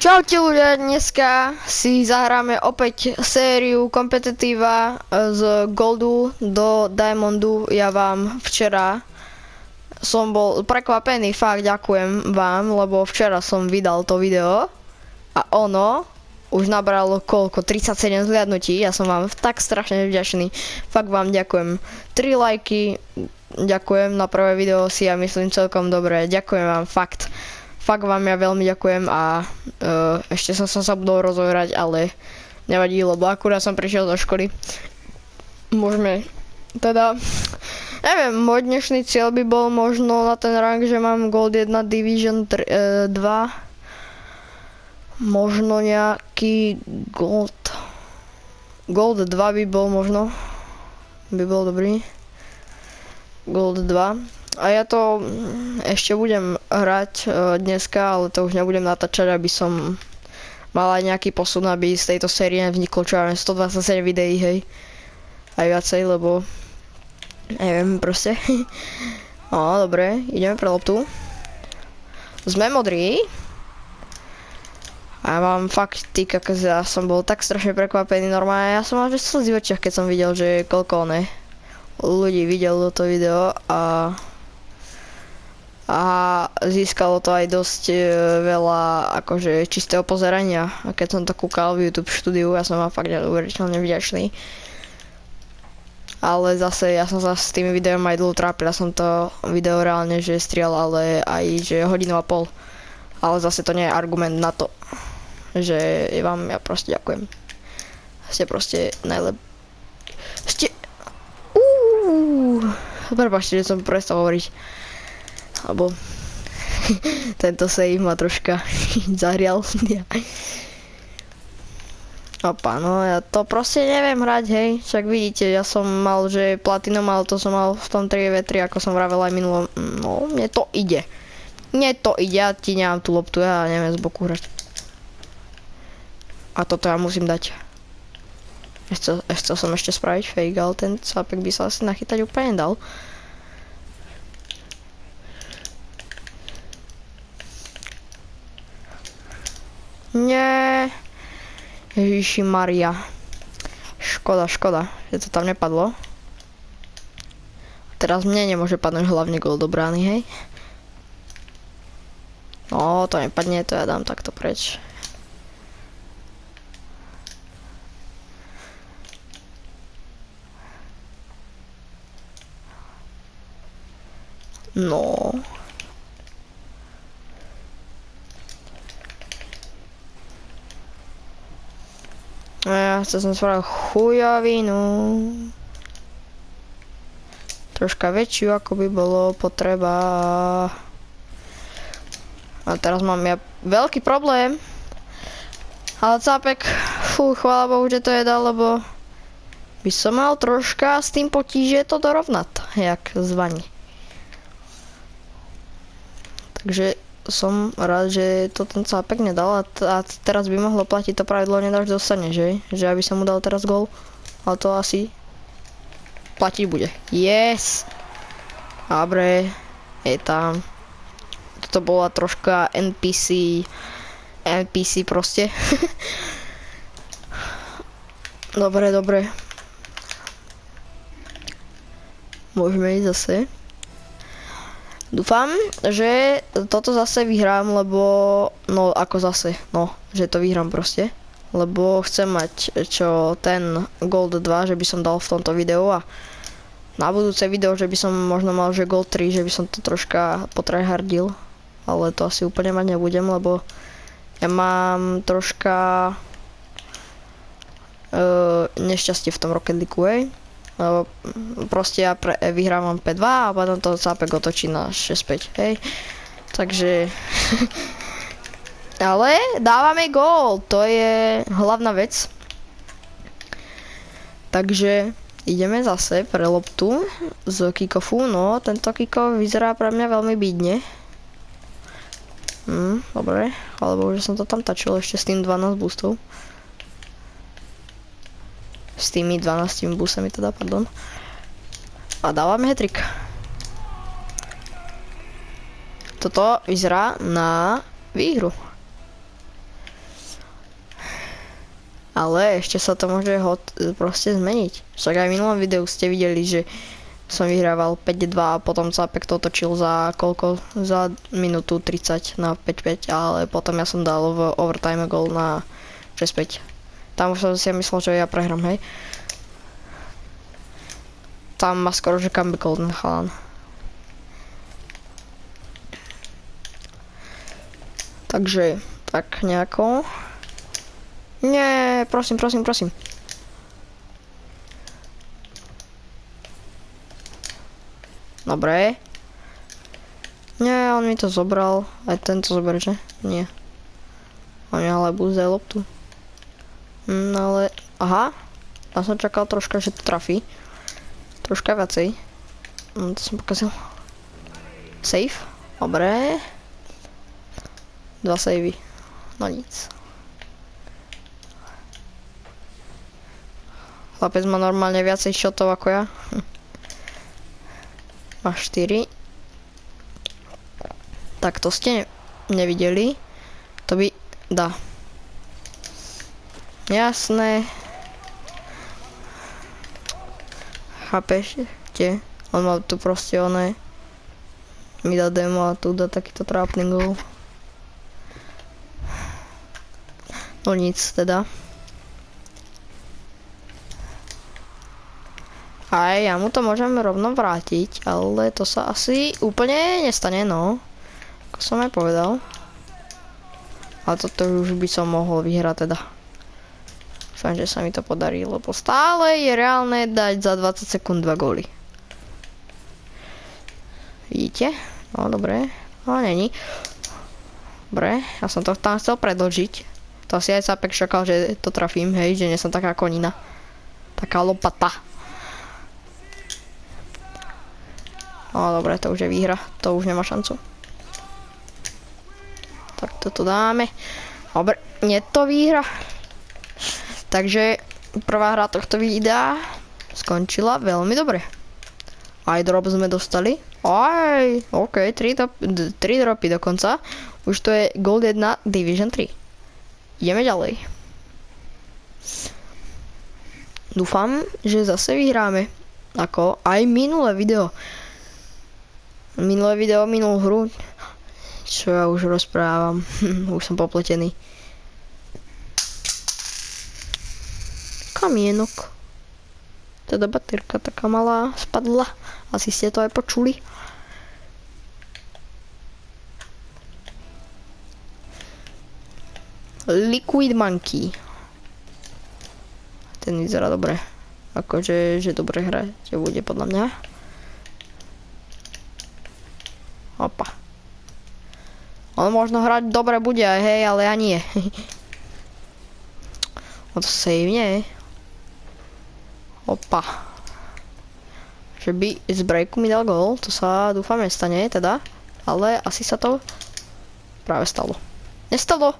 Čaute ľudia, dneska si zahráme opäť sériu kompetitíva z Goldu do Diamondu. Ja vám včera som bol prekvapený, fakt ďakujem vám, lebo včera som vydal to video a ono už nabralo koľko, 37 zhliadnutí, ja som vám tak strašne vďačný, fakt vám ďakujem. 3 lajky, ďakujem, na prvé video si ja myslím celkom dobre, ďakujem vám fakt. Fakt vám ja veľmi ďakujem a ešte som sa budol rozohrať, ale nevadí, lebo akurát som prišiel do školy. Môžeme, teda, neviem, môj dnešný cieľ by bol možno na ten rank, že mám Gold 1 Division 2. Možno nejaký Gold 2 by bol možno, by bol dobrý. Gold 2. A ja to ešte budem hrať dneska, ale to už nebudem natáčať, aby som mal aj nejaký posun, aby z tejto série vzniklo čo ja 127 videí, hej. Aj viacej, lebo neviem proste. No, dobre, ideme pre loptu. Sme modrí. A mám fakt týka, ja som bol tak strašne prekvapený normálne. Ja som mal že slzy v očiach, keď som videl, že koľko ľudí videlo to video a získalo to aj dosť veľa akože čistého pozerania. A keď som to kúkal v YouTube štúdiu, ja som vám fakt neuveriteľne vďačný. Ale zase ja som sa s tými videami aj dlho trápil, ja som to video reálne že strial, ale aj že 1,5 hodiny. Ale zase to nie je argument na to, že vám ja proste ďakujem. Ste proste ste... Prepáčte, že som prestal hovoriť. Lebo tento save ma troška zahrial. Opa, no ja to proste neviem hrať, hej. Však vidíte, ja som mal, že platinum, ale to som mal v tom 3v3, ako som vravel aj minulom. No, mne to ide. Mne to ide, ja ti nemám tú loptu, ja neviem z boku hrať. A toto ja musím dať. Chcel som ešte spraviť fake, ale ten sápek by sa asi nachytať úplne nedal. Nie. Ježiši Maria. Škoda, že to tam nepadlo. Teraz mne nemôže padnúť hlavne gól do brány, hej. No, to nepadne, to ja dám takto preč. No. Ja chcel som spravil chujovinu. Troška väčšiu, ako by bolo potreba. A teraz mám ja veľký problém. Ale cápek, chvála Bohu, že to je dal, lebo by som mal troška s tým potíže to dorovnať, jak zvaní. Takže som rád, že to ten cápek nedal a teraz by mohlo platiť to pravidlo nedáš dostane, že? Že aby som mu dal teraz gól. Ale to asi platiť bude. Yes! Dobre, je tam. Toto bola troška NPC proste. Dobre. Môžeme ísť zase. Dúfam, že toto zase vyhrám, lebo, no ako zase, no, že to vyhrám proste. Lebo chcem mať čo ten Gold 2, že by som dal v tomto videu a na budúce video, že by som možno mal, že Gold 3, že by som to troška potryhardil. Ale to asi úplne mať nebudem, lebo ja mám troška nešťastie v tom Rocket League, hej. Lebo proste ja vyhrávam P2 a potom to cápek otočí na 6-5, hej. Takže... Ale dávame gól, to je hlavná vec. Takže ideme zase pre loptu z kickofu, no tento kickoff vyzerá pre mňa veľmi bídne. Dobre, alebo že som to tam tačil ešte s tým 12 boostov. S tými 12 busami teda, pardon. A dávame hat-trick. Toto vyzerá na výhru. Ale ešte sa to môže proste zmeniť. Však aj v minulom videu ste videli, že som vyhrával 5-2 a potom Capek to točil za koľko? Za minútu 30 na 5-5, ale potom ja som dal v overtime gól na 6-5. Tam už som si myslel, že ja prehrám, hej. Tam má skoro, že comebackol ten chalan. Takže, tak nejako. Nie, prosím. Dobre. Nie, on mi to zobral. Aj tento zober, že? Nie. On mi ale búzde loptu. Ale... Aha. Tam som čakal troška, že to trafí. Troška viacej. To som pokazil. Save. Dobre. 2 savey. No nic. Chlapec má normálne viacej shotov ako ja. Má 4. Tak to ste nevideli. To by... Dá. Jasné. Chápeš? On mal tu proste oné. Mi dá demo a tu dá takýto trápny gól. No nic teda. Aj ja mu to môžem rovno vrátiť, ale to sa asi úplne nestane, no. Ako som aj povedal. Ale toto už by som mohol vyhrať teda. Dúfam, že sa mi to podarí, lebo stále je reálne dať za 20 sekúnd 2 góly. Vidíte? No, dobre. No, není. Dobre, ja som to tam chcel predĺžiť. To si aj Capek čakal, že to trafím, hej, že nie som taká konina. Taká lopata. No dobre, to už je výhra, to už nemá šancu. Tak toto dáme. Dobre, nie to výhra. Takže prvá hra tohto videa skončila veľmi dobre. Aj drop sme dostali. Aj, ok, 3 dropy dokonca. Už to je Gold 1 Division 3. Ideme ďalej. Dúfam, že zase vyhráme. Ako aj minulé video. Minulú hru. Čo ja už rozprávam. Už som popletený. Kamienok. Teda baterka taká malá spadla. Asi ste to aj počuli. Liquid Monkey. Ten vyzerá dobre. Akože, že dobre hra, že bude podľa mňa. Opa. On možno hrať dobre bude aj, hej, ale ja nie. O to save nie. Opa. Že by z breaku mi dal gól, to sa dúfam nestane teda. Ale asi sa to práve stalo. Nestalo.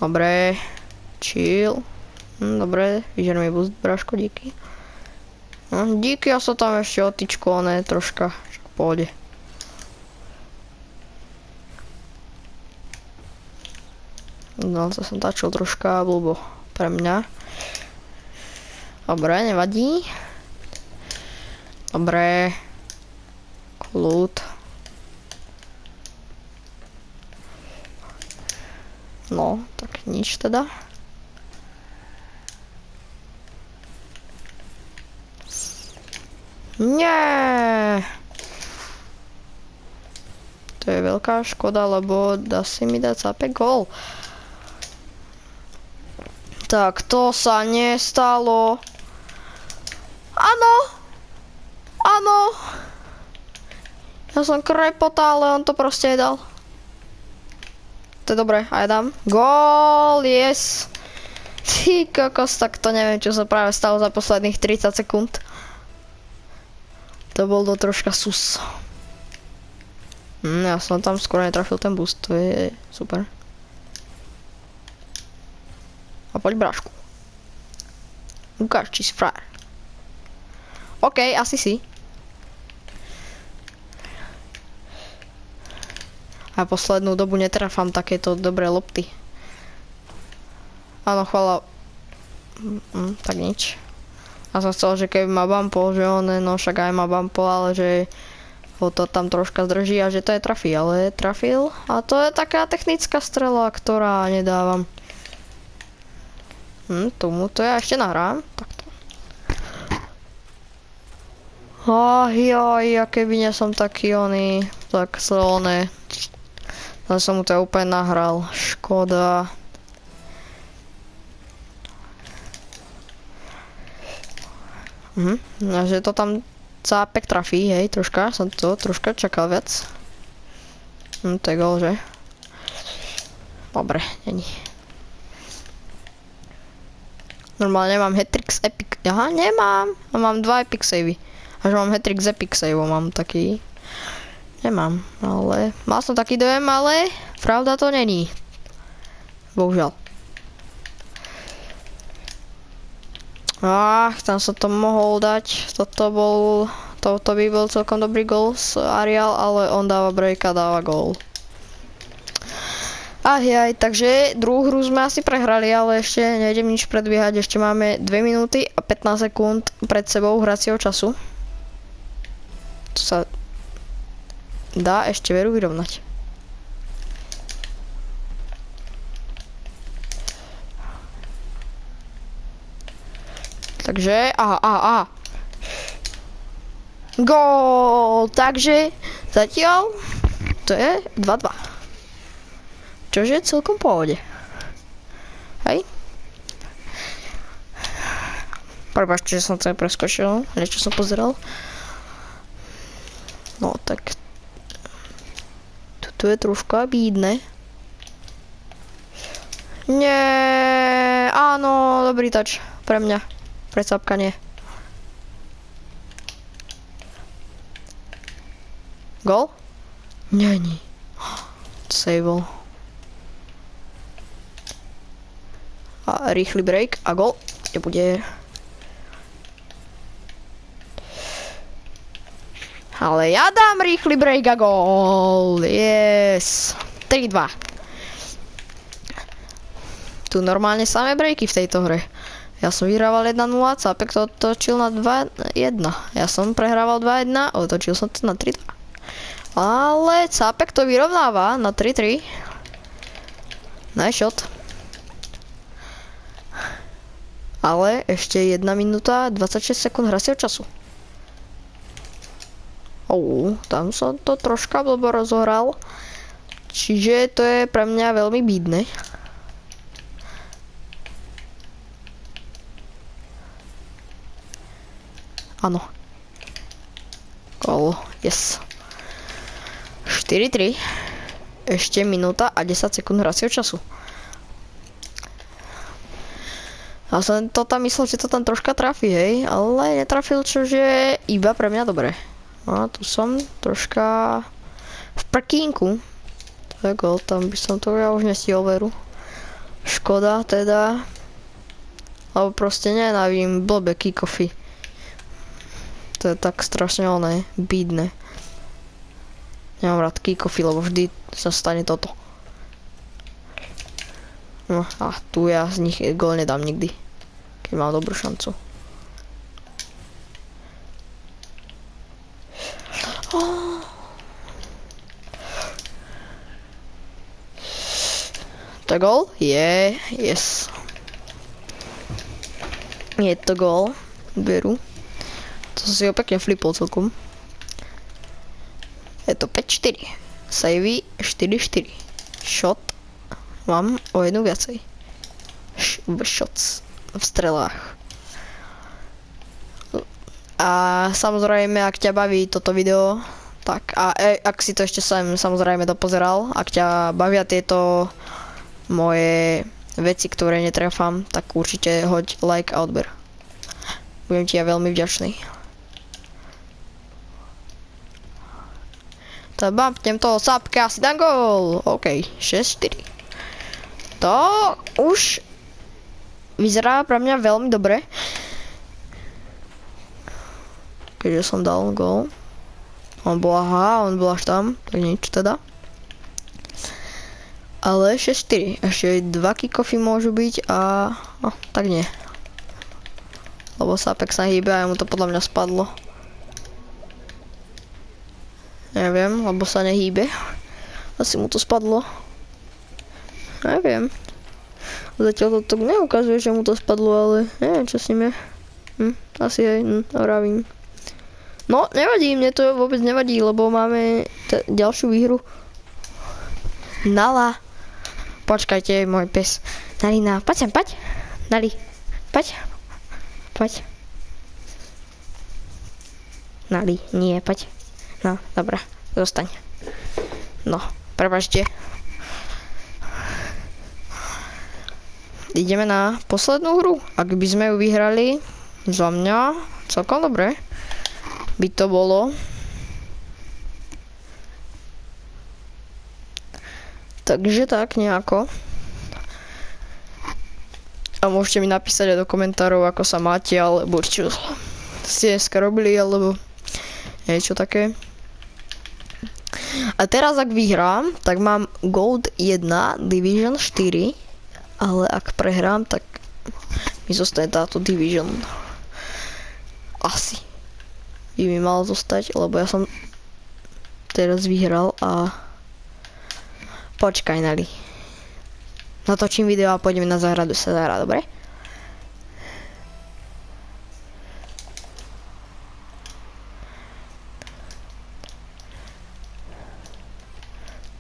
Dobre. Chill. Dobre, vyžer mi boost, bráško, díky. No, díky, ja sa tam ešte otičku, ne, troška, však v pohode. No, to som tačil troška blbo pre mňa. Dobre, nevadí. Dobre. Kľud. No, tak nič teda. Nie. To je veľká škoda, lebo dá si mi dať Capek gól. Tak, to sa nestalo. Áno. Áno. Ja som krepota, ale on to proste dal. To je dobré, aj dám. Gól, yes. Ty kokos, tak to neviem, čo sa práve stalo za posledných 30 sekúnd. To bol to troška sus. Ja som tam skoro netrafil ten boost, to je super. A poď brášku. Ukáž, či si frajer. OK, asi si. A poslednú dobu netrafám takéto dobré lopty. Áno, chvala. Tak nič. Ja som chcel, že keby ma bumpol, že on, no však aj ma bumpol, ale že ho to tam troška zdrží a že to je trafí, ale trafil. A to je taká technická strela, ktorá nedávam. Tomu to ja ešte nahrám. Takto. Joj, a keby nie som taký oný, tak silný. Tam som mu to úplne nahral. Škoda. Takže to tam cápek trafí, hej, troška, som to troška čakal viac. To je gól, že? Dobre, není. Normálne mám hat-trick z epic, aha, nemám, mám 2 epic savey. Až mám hat-trick z epic save, mám taký. Nemám, ale mal som taký dojem, ale pravda to není. Bohužiaľ. Tam som to mohol dať, toto by bol celkom dobrý gól z Arial, ale on dáva break a dáva gól. Takže druhú hru sme asi prehrali, ale ešte nejdem nič predbiehať, ešte máme 2 minúty a 15 sekúnd pred sebou hracieho času. To sa dá ešte veru vyrovnať. Takže, aha. Gól! Takže, zatiaľ, to je 2-2. Čože je celkom v pohode. Hej? Prepáčte, že som to preskočil, niečo som pozeral. No, tak... Tu je troška bídne. Nie, áno, dobrý touch pre mňa. Predsapkanie. Gól? Není. Save. A rýchly break a gól. Nebude. Ale ja dám rýchly break a gól. Yes. 3-2. Tu normálne samé breaky v tejto hre. Ja som vyhrával 1-0, Cápek to otočil na 2-1. Ja som prehrával 2-1, otočil som to na 3-2. Ale Cápek to vyrovnáva na 3-3. Nice shot. Ale ešte 1 minúta 26 sekúnd hracieho času. Tam som to troška blbo rozohral. Čiže to je pre mňa veľmi bídne. Áno. Gól, yes. 4-3. Ešte minúta a 10 sekúnd hracieho času. A som to tam myslel, že to tam troška trafí, hej, ale netrafil, čože je iba pre mňa dobre. A tu som troška v prkínku. To je gól, tam by som to ja už nestihol veru. Škoda teda. Lebo proste nenavím blbé kick-offy. To je tak strašne oné, bídne. Nemám rád kick-offy, lebo vždy sa stane toto. No a tu ja z nich gól nedám nikdy. Keď mám dobrú šancu. To je gól? Yes. Je to gól. Beru. To som si ho pekne flipol celkom. Je to 5-4. Savey 4-4. Shot. Mám o jednu viacej. Shots v strelách. A samozrejme, ak ťa baví toto video, tak a ak si to ešte sem samozrejme dopozeral, ak ťa bavia tieto moje veci, ktoré netrefám, tak určite hoď like a odber. Budem ti ja veľmi vďačný. Tak bumpnem toho Cápka, asi dám gól. OK, 6-4. To už vyzerá pre mňa veľmi dobre. Keďže som dal gól. On bol až tam, tak nič teda. Ale ešte 4. Ešte 2 kick-offy môžu byť a... No, tak nie. Lebo sa Apex sa hýbe a mu to podľa mňa spadlo. Neviem, lebo sa nehýbe. Asi mu to spadlo. Neviem. Zatiaľ to tak neukazuje, že mu to spadlo, ale neviem, čo s ním je. Asi aj, vravím. No, nevadí, mne to vôbec nevadí, lebo máme ďalšiu výhru. Nala. Počkajte, môj pes. Nalina, poď sem, poď. Nali, poď. Poď. Nali, nie, poď. No, dobrá, zostaň. No, prepáčte. Ideme na poslednú hru. Ak by sme ju vyhrali, za mňa celkom dobre by to bolo. Takže tak nejako. A môžete mi napísať aj do komentárov, ako sa máte, alebo čo ste dneska robili, alebo niečo také. A teraz ak vyhrám, tak mám Gold 1, Division 4, ale ak prehrám, tak mi zostane táto Division. Asi by mi mal zostať, lebo ja som teraz vyhral a počkaj, Nali. Natočím video a pôjdeme na záhradu sa zahrať, dobre?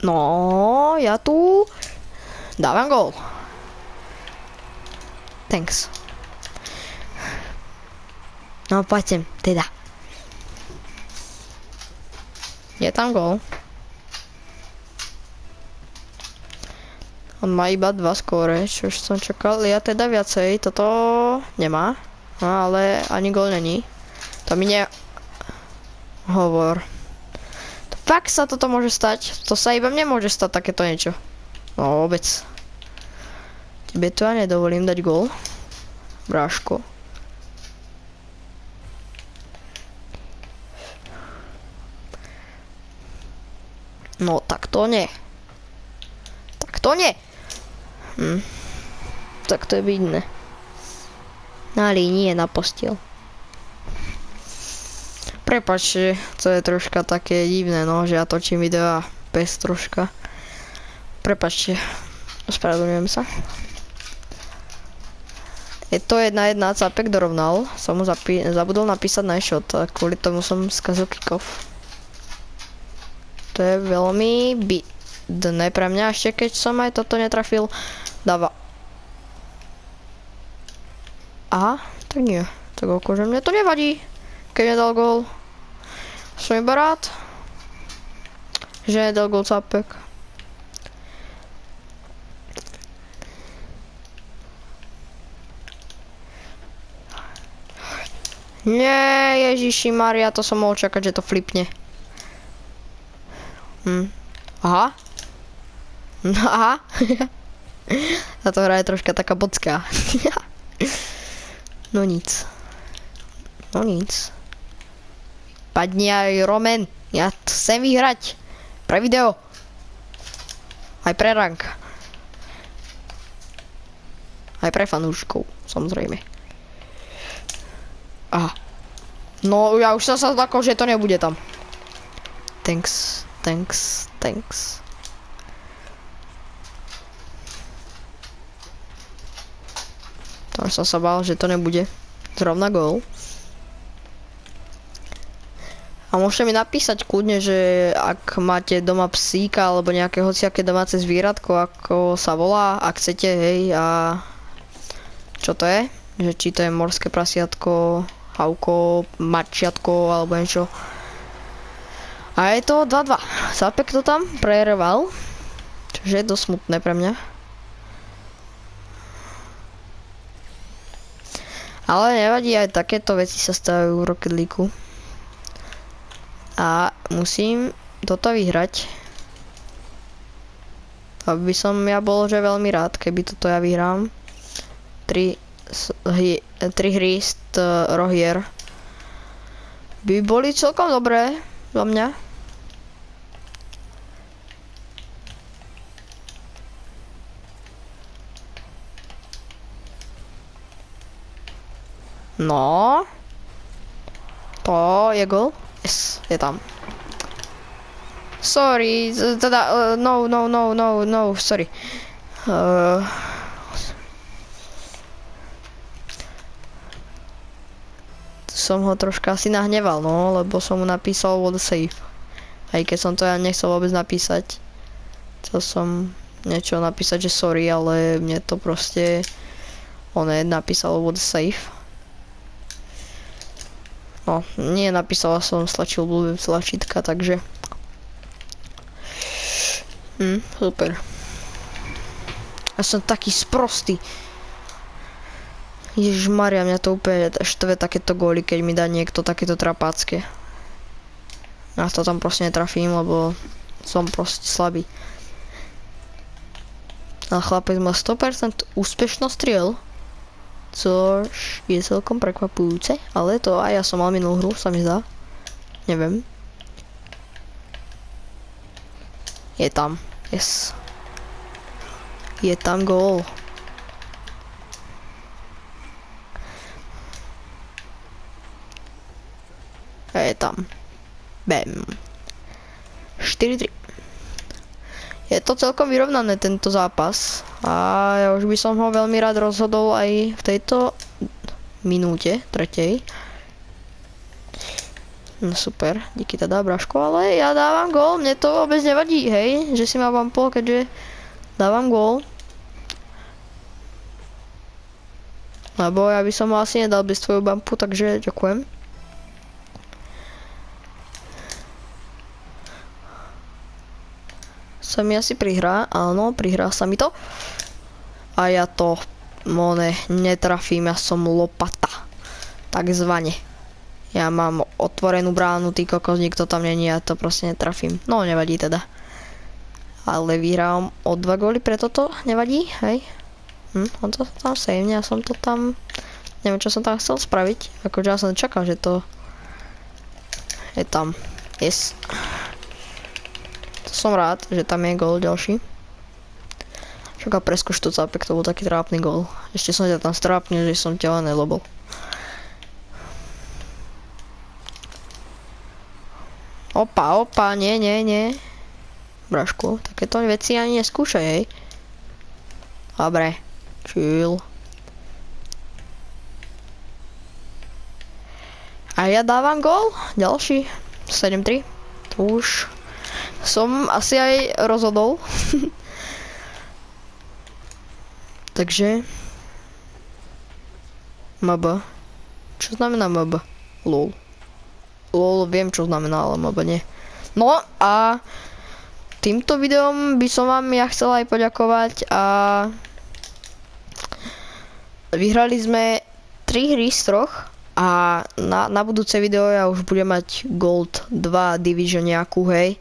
No, ja tu dávam gól. Thanks. No, poďte, teda. Je tam gól. On má iba 2 skóre, čo už som čakal. Ja teda viacej, toto nemá. No, ale ani gól není. To mi ne... Hovor. Fakt sa toto môže stať. To sa iba mne môže stať takéto niečo. No vôbec. Tebe to ja nedovolím dať gól. Bráško. No tak to nie. Tak to nie. Tak to je vidné. Na línii na postiel. Prepáčte, to je troška také divné, no, že ja točím videá bez troška. Prepáčte, ospravedlňujem sa. Je to 1-1, Capek dorovnal. Som mu zabudol napísať na shot, a kvôli tomu som skazil kick-off. To je veľmi bidné pre mňa, ešte keď som aj toto netrafil. Dáva. Aha, tak nie. Tak akože mne to nevadí, keď nedal gól. Som iba rád, že nedal gól Capek. Nie, Ježiši Maria, to som mohol čakať, že to flipne. Aha. Aha. Táto hra je troška taká bocká. No nic. No nic. Padni aj Roman. Ja chcem vyhrať. Pre video. Aj pre rank. Aj pre fanúškov, samozrejme. Aha. No ja už som sa zlakol, že to nebude tam. Thanks. To som sa bál, že to nebude zrovna gól. A môžete mi napísať kľudne, že ak máte doma psíka alebo nejaké hociaké domáce zvieratko, ako sa volá, ak chcete, hej, a čo to je? Že či to je morské prasiatko, havko, mačiatko alebo niečo. A je to 2-2. Capek to tam prerval, čože je dosť smutné pre mňa. Ale nevadí, aj takéto veci sa stávajú v Rocket League. A musím toto vyhrať. Aby som ja bol že veľmi rád, keby toto ja vyhrám. 3 hry z rohier by boli celkom dobré za mňa. No. To je gol. Yes, je tam. Sorry, teda, no, sorry. Som ho troška asi nahneval, no, lebo som mu napísal what a save. Aj keď som to ja nechcel vôbec napísať. Chcel som niečo napísať, že sorry, ale mne to proste napísal what a save. No, nie napísal, som stlačil blbé tlačítka, takže super. Ja som taký sprostý. Ježišmaria, mňa to úplne štve takéto góly, keď mi dá niekto takéto trapácké. Ja to tam proste netrafím, lebo som proste slabý. A chlapec má 100% úspešnosť striel, což je celkom prekvapujúce, ale to aj ja som mal minulú hru, sa mi zdá. Neviem. Je tam, yes. Je tam gól. A je tam. Bam. 4-3. Je to celkom vyrovnané tento zápas a ja už by som ho veľmi rád rozhodol aj v tejto minúte, tretej. No super, díky teda Braško, ale ja dávam gól, mne to vôbec nevadí, hej, že si ma bumpol, keďže dávam gól. Lebo ja by som ho asi nedal bez tvoju bumpu, takže ďakujem. Sa mi asi prihrá, áno, prihrá sa mi to. A ja to, netrafím, ja som lopata. Takzvane. Ja mám otvorenú bránu, ty kokos, nikto tam není, ja to proste netrafím. No, nevadí teda. Ale vyhrám o 2 góly pre toto, nevadí, hej? On to tam sejmne, ja som to tam... Neviem, čo som tam chcel spraviť. Akože ja som čakal, že to... Je tam. Yes. Som rád, že tam je gól ďalší. Čaká preskoč to zápek, to bol taký trápny gól. Ešte som ťa tam strápnil, že som ťa nelobol. Opa, nie. Brašku, takéto veci ani neskúšaj, hej. Dobre, chill. A ja dávam gól, ďalší, 7-3. To už som asi aj rozhodol. Takže MB. Čo znamená MB? LOL. LOL viem, čo znamená, ale MB nie. No a týmto videom by som vám ja chcel aj poďakovať a vyhrali sme 3 hry z 3 a na budúce video ja už budem mať Gold 2 Division nejakú, hej.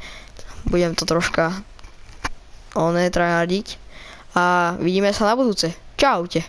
Budem to troška tryhardiť a vidíme sa na budúce. Čaute.